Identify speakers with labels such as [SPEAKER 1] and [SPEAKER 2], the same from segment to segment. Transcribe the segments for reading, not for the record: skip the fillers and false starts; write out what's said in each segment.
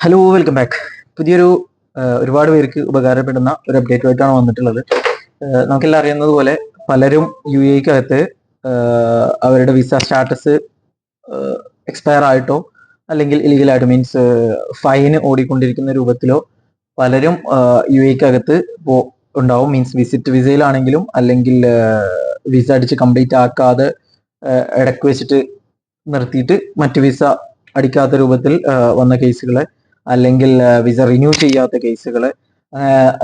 [SPEAKER 1] Hello, welcome back. പുതിയൊരു ഒരുപാട് പേർക്ക് ഉപകാരപ്പെടുന്ന ഒരു അപ്ഡേറ്റുമായിട്ടാണ് വന്നിട്ടുള്ളത്. നമുക്കെല്ലാം അറിയുന്നത് പോലെ പലരും UAE-ക്കകത്ത് അവരുടെ വിസ സ്റ്റാറ്റസ് എക്സ്പയർ ആയിട്ടോ അല്ലെങ്കിൽ ഇലീഗലായിട്ടോ, മീൻസ് ഫൈന് ഓടിക്കൊണ്ടിരിക്കുന്ന രൂപത്തിലോ പലരും UAE-ക്കകത്ത് ഉണ്ടാവും. മീൻസ് വിസിറ്റ് വിസയിലാണെങ്കിലും അല്ലെങ്കിൽ വിസ അടിച്ച് കംപ്ലീറ്റ് ആക്കാതെ ഇടയ്ക്ക് വെച്ചിട്ട് നിർത്തിയിട്ട് മറ്റ് വിസ അടിക്കാത്ത രൂപത്തിൽ വന്ന കേസുകൾ, അല്ലെങ്കിൽ വിസ റിന്യൂ ചെയ്യാത്ത കേസുകൾ,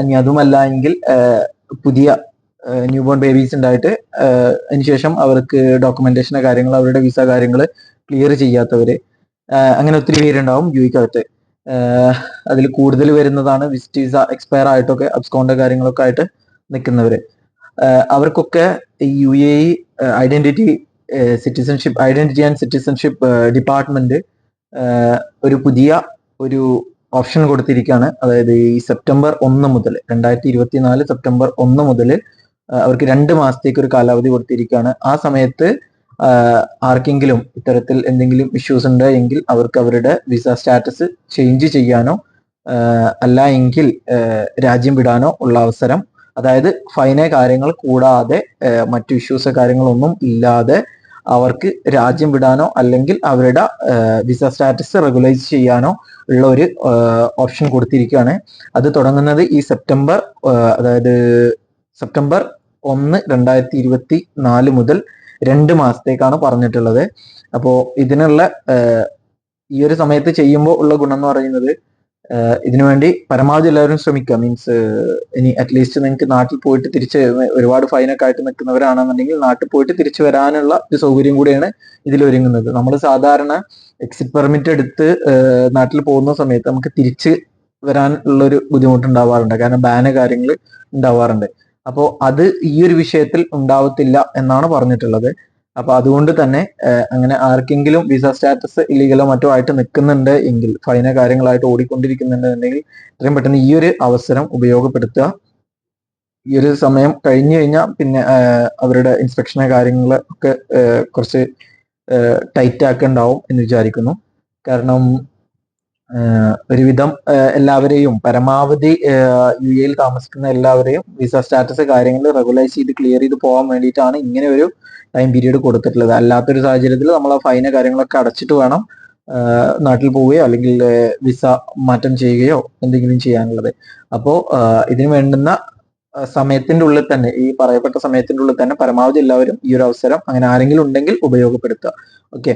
[SPEAKER 1] ഇനി അതുമല്ല എങ്കിൽ പുതിയ ന്യൂ ബോൺ ബേബീസ് ഉണ്ടായിട്ട് അതിനുശേഷം അവർക്ക് ഡോക്യുമെന്റേഷൻ്റെ കാര്യങ്ങൾ, അവരുടെ വിസ കാര്യങ്ങൾ ക്ലിയർ ചെയ്യാത്തവര്, അങ്ങനെ ഒത്തിരി പേരുണ്ടാവും UAE-ക്കകത്ത്. അതിൽ കൂടുതൽ വരുന്നതാണ് വിസിറ്റ് വിസ എക്സ്പയർ ആയിട്ടൊക്കെ അബ്സ്കോണ്ട് കാര്യങ്ങളൊക്കെ ആയിട്ട് നിൽക്കുന്നവര്. അവർക്കൊക്കെ UAE identity and citizenship department ഒരു പുതിയ ഒരു ഓപ്ഷൻ കൊടുത്തിരിക്കുകയാണ്. അതായത് ഈ സെപ്റ്റംബർ 1 മുതൽ 2024 സെപ്റ്റംബർ 1 മുതൽ അവർക്ക് 2 മാസത്തേക്ക് ഒരു കാലാവധി കൊടുത്തിരിക്കുകയാണ്. ആ സമയത്ത് ആർക്കെങ്കിലും ഇത്തരത്തിൽ എന്തെങ്കിലും ഇഷ്യൂസ് ഉണ്ട് എങ്കിൽ അവർക്ക് അവരുടെ വിസ സ്റ്റാറ്റസ് ചേഞ്ച് ചെയ്യാനോ അല്ല എങ്കിൽ രാജ്യം വിടാനോ ഉള്ള അവസരം, അതായത് ഫൈനെ കാര്യങ്ങൾ കൂടാതെ മറ്റു ഇഷ്യൂസ് കാര്യങ്ങളൊന്നും ഇല്ലാതെ അവർക്ക് രാജ്യം വിടാനോ അല്ലെങ്കിൽ അവരുടെ വിസ സ്റ്റാറ്റസ് റെഗുലൈസ് ചെയ്യാനോ ഉള്ള ഒരു ഓപ്ഷൻ കൊടുത്തിരിക്കുകയാണ്. അത് തുടങ്ങുന്നത് ഈ സെപ്റ്റംബർ, അതായത് സെപ്റ്റംബർ 1, 2024 മുതൽ 2 മാസത്തേക്കാണ് പറഞ്ഞിട്ടുള്ളത്. അപ്പോൾ ഇതിനുള്ള ഈ ഒരു സമയത്ത് ചെയ്യുമ്പോൾ ഉള്ള ഗുണം എന്ന് പറയുന്നത്, ഇതിനുവേണ്ടി പരമാവധി എല്ലാവരും ശ്രമിക്കുക. മീൻസ് ഇനി അറ്റ്ലീസ്റ്റ് നിങ്ങൾക്ക് നാട്ടിൽ പോയിട്ട് തിരിച്ച്, ഒരുപാട് ഫൈനൊക്കെ ആയിട്ട് നിൽക്കുന്നവരാണെന്നുണ്ടെങ്കിൽ നാട്ടിൽ പോയിട്ട് തിരിച്ചു വരാനുള്ള ഒരു സൗകര്യം കൂടിയാണ് ഇതിൽ ഒരുങ്ങുന്നത്. നമ്മൾ സാധാരണ എക്സിറ്റ് പെർമിറ്റ് എടുത്ത് നാട്ടിൽ പോകുന്ന സമയത്ത് നമുക്ക് തിരിച്ച് വരാനുള്ളൊരു ബുദ്ധിമുട്ടുണ്ടാവാറുണ്ട്, കാരണം ബാന് കാര്യങ്ങൾ ഉണ്ടാവാറുണ്ട്. അപ്പോൾ അത് ഈ ഒരു വിഷയത്തിൽ ഉണ്ടാവത്തില്ല എന്നാണ് പറഞ്ഞിട്ടുള്ളത്. അപ്പൊ അതുകൊണ്ട് തന്നെ അങ്ങനെ ആർക്കെങ്കിലും വിസ സ്റ്റാറ്റസ് ഇല്ലീഗലോ മറ്റോ ആയിട്ട് നിൽക്കുന്നുണ്ട് എങ്കിൽ, ഫൈന കാര്യങ്ങളായിട്ട് ഓടിക്കൊണ്ടിരിക്കുന്നുണ്ടെങ്കിൽ എത്രയും പെട്ടെന്ന് ഈ ഒരു അവസരം ഉപയോഗപ്പെടുത്തുക. ഈ ഒരു സമയം കഴിഞ്ഞു കഴിഞ്ഞാൽ പിന്നെ അവരുടെ ഇൻസ്പെക്ഷനെ കാര്യങ്ങളൊക്കെ കുറച്ച് ടൈറ്റ് ആക്കുണ്ടാവും എന്ന് വിചാരിക്കുന്നു. കാരണം ഒരുവിധം എല്ലാവരെയും, പരമാവധി UAE-യിൽ താമസിക്കുന്ന എല്ലാവരെയും വിസ സ്റ്റാറ്റസ് കാര്യങ്ങൾ റെഗുലൈസ് ചെയ്ത് ക്ലിയർ ചെയ്ത് പോകാൻ വേണ്ടിയിട്ടാണ് ഇങ്ങനെ ഒരു ടൈം പീരീഡ് കൊടുത്തിട്ടുള്ളത്. അല്ലാത്തൊരു സാഹചര്യത്തിൽ നമ്മൾ ആ ഫൈന കാര്യങ്ങളൊക്കെ അടച്ചിട്ട് വേണം നാട്ടിൽ പോവുകയോ അല്ലെങ്കിൽ വിസ മാറ്റം ചെയ്യുകയോ എന്തെങ്കിലും ചെയ്യാനുള്ളത്. അപ്പോൾ ഇതിന് വേണ്ടുന്ന സമയത്തിന്റെ ഉള്ളിൽ തന്നെ, ഈ പറയപ്പെട്ട സമയത്തിന്റെ ഉള്ളിൽ തന്നെ പരമാവധി എല്ലാവരും ഈ ഒരു അവസരം അങ്ങനെ ആരെങ്കിലും ഉണ്ടെങ്കിൽ ഉപയോഗപ്പെടുത്തുക. ഓക്കെ.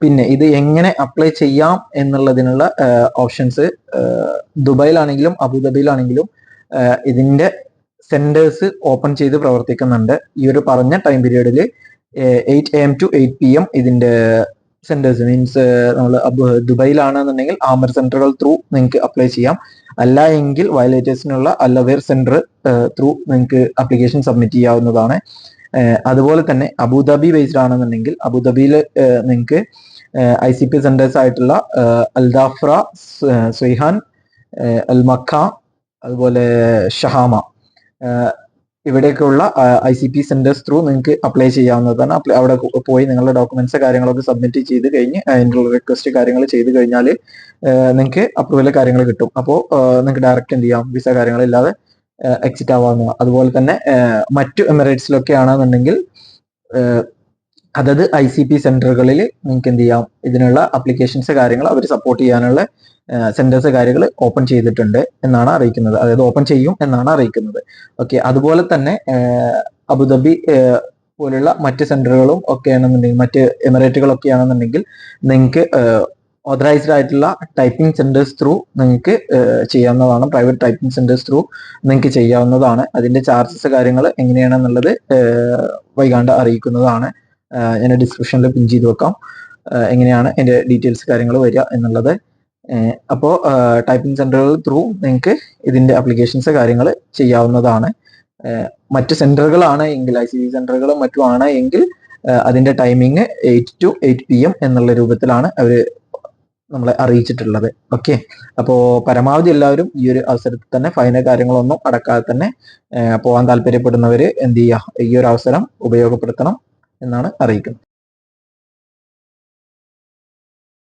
[SPEAKER 1] പിന്നെ ഇത് എങ്ങനെ അപ്ലൈ ചെയ്യാം എന്നുള്ളതിനുള്ള ഓപ്ഷൻസ്, ദുബായിലാണെങ്കിലും അബുദാബിയിലാണെങ്കിലും ഇതിന്റെ സെന്റേഴ്സ് ഓപ്പൺ ചെയ്ത് പ്രവർത്തിക്കുന്നുണ്ട്. ഈ ഒരു പറഞ്ഞ ടൈം പീരീഡിൽ 8 AM to 8 PM ഇതിന്റെ സെന്റേഴ്സ്, മീൻസ് നമ്മൾ ദുബായിലാണെന്നുണ്ടെങ്കിൽ ആമർ സെന്ററുകൾ ത്രൂ നിങ്ങൾക്ക് അപ്ലൈ ചെയ്യാം. അല്ല എങ്കിൽ വയലേറ്റേഴ്സിനുള്ള അലവേർ സെന്റർ ത്രൂ നിങ്ങൾക്ക് ആപ്ലിക്കേഷൻ സബ്മിറ്റ് ചെയ്യാവുന്നതാണ്. അതുപോലെ തന്നെ അബുദാബി ബേസ്ഡ് ആണെന്നുണ്ടെങ്കിൽ അബുദാബിയിൽ നിങ്ങൾക്ക് ICP സെന്റേഴ്സ് ആയിട്ടുള്ള അൽദാഫ്ര, സ്വൈഹാൻ, അൽ മക്ക, അതുപോലെ ഷഹാമ, ഇവിടേക്കുള്ള ICP സെന്റേഴ്സ് ത്രൂ നിങ്ങൾക്ക് അപ്ലൈ ചെയ്യാവുന്നതാണ്. അവിടെ പോയി നിങ്ങളുടെ ഡോക്യുമെന്റ്സ് കാര്യങ്ങളൊക്കെ സബ്മിറ്റ് ചെയ്ത് കഴിഞ്ഞ് അതിനുള്ള റിക്വസ്റ്റ് കാര്യങ്ങൾ ചെയ്ത് കഴിഞ്ഞാൽ നിങ്ങൾക്ക് അപ്രൂവൽ കാര്യങ്ങൾ കിട്ടും. അപ്പോൾ നിങ്ങൾക്ക് ഡയറക്റ്റ് എന്ത് ചെയ്യാം, വിസ കാര്യങ്ങളില്ലാതെ എക്സിറ്റ് ആവാവുന്നതാണ്. അതുപോലെ തന്നെ മറ്റു എമിറേറ്റ്സിലൊക്കെ ആണെന്നുണ്ടെങ്കിൽ അതത് ICP സെന്ററുകളിൽ നിങ്ങൾക്ക് എന്ത് ചെയ്യാം, ഇതിനുള്ള അപ്ലിക്കേഷൻസ് കാര്യങ്ങൾ അവർ സപ്പോർട്ട് ചെയ്യാനുള്ള സെന്റേഴ്സ് കാര്യങ്ങൾ ഓപ്പൺ ചെയ്തിട്ടുണ്ട് എന്നാണ് അറിയിക്കുന്നത്. അതായത് ഓപ്പൺ ചെയ്യും എന്നാണ് അറിയിക്കുന്നത്. ഓക്കെ. അതുപോലെ തന്നെ അബുദാബി പോലുള്ള മറ്റ് സെന്ററുകളും ഒക്കെ ആണെന്നുണ്ടെങ്കിൽ, മറ്റ് എമിറേറ്റുകളൊക്കെ ആണെന്നുണ്ടെങ്കിൽ നിങ്ങൾക്ക് ഓതറൈസ്ഡ് ആയിട്ടുള്ള ടൈപ്പിംഗ് സെന്റേഴ്സ് ത്രൂ നിങ്ങൾക്ക് ചെയ്യാവുന്നതാണ്. പ്രൈവറ്റ് ടൈപ്പിംഗ് സെന്റേഴ്സ് ത്രൂ നിങ്ങൾക്ക് ചെയ്യാവുന്നതാണ്. അതിന്റെ ചാർജസ് കാര്യങ്ങൾ എങ്ങനെയാണെന്നുള്ളത് വൈകാണ്ട് അറിയിക്കുന്നതാണ്. ഞാൻ ഡിസ്ക്രിപ്ഷനിൽ പിൻ ചെയ്ത് വെക്കാം എങ്ങനെയാണ് എൻ്റെ ഡീറ്റെയിൽസ് കാര്യങ്ങൾ വരിക എന്നുള്ളത്. അപ്പോൾ ടൈപ്പിംഗ് സെന്ററുകൾ ത്രൂ നിങ്ങൾക്ക് ഇതിന്റെ ആപ്ലിക്കേഷൻസ് കാര്യങ്ങൾ ചെയ്യാവുന്നതാണ്. മറ്റ് സെന്ററുകളാണ് എങ്കിൽ, ICP സെന്ററുകളും മറ്റും ആണ് എങ്കിൽ അതിന്റെ ടൈമിങ് 8 to 8 PM എന്നുള്ള രൂപത്തിലാണ് അവർ നമ്മളെ അറിയിച്ചിട്ടുള്ളത്. ഓക്കെ. അപ്പോൾ പരമാവധി എല്ലാവരും ഈ ഒരു അവസരത്തിൽ തന്നെ ഫൈന കാര്യങ്ങളൊന്നും അടക്കാതെ തന്നെ പോകാൻ താല്പര്യപ്പെടുന്നവർ എന്ത് ചെയ്യുക, ഈ ഒരു അവസരം ഉപയോഗപ്പെടുത്തണം എന്നാണ് അറിയിക്കുന്നത്.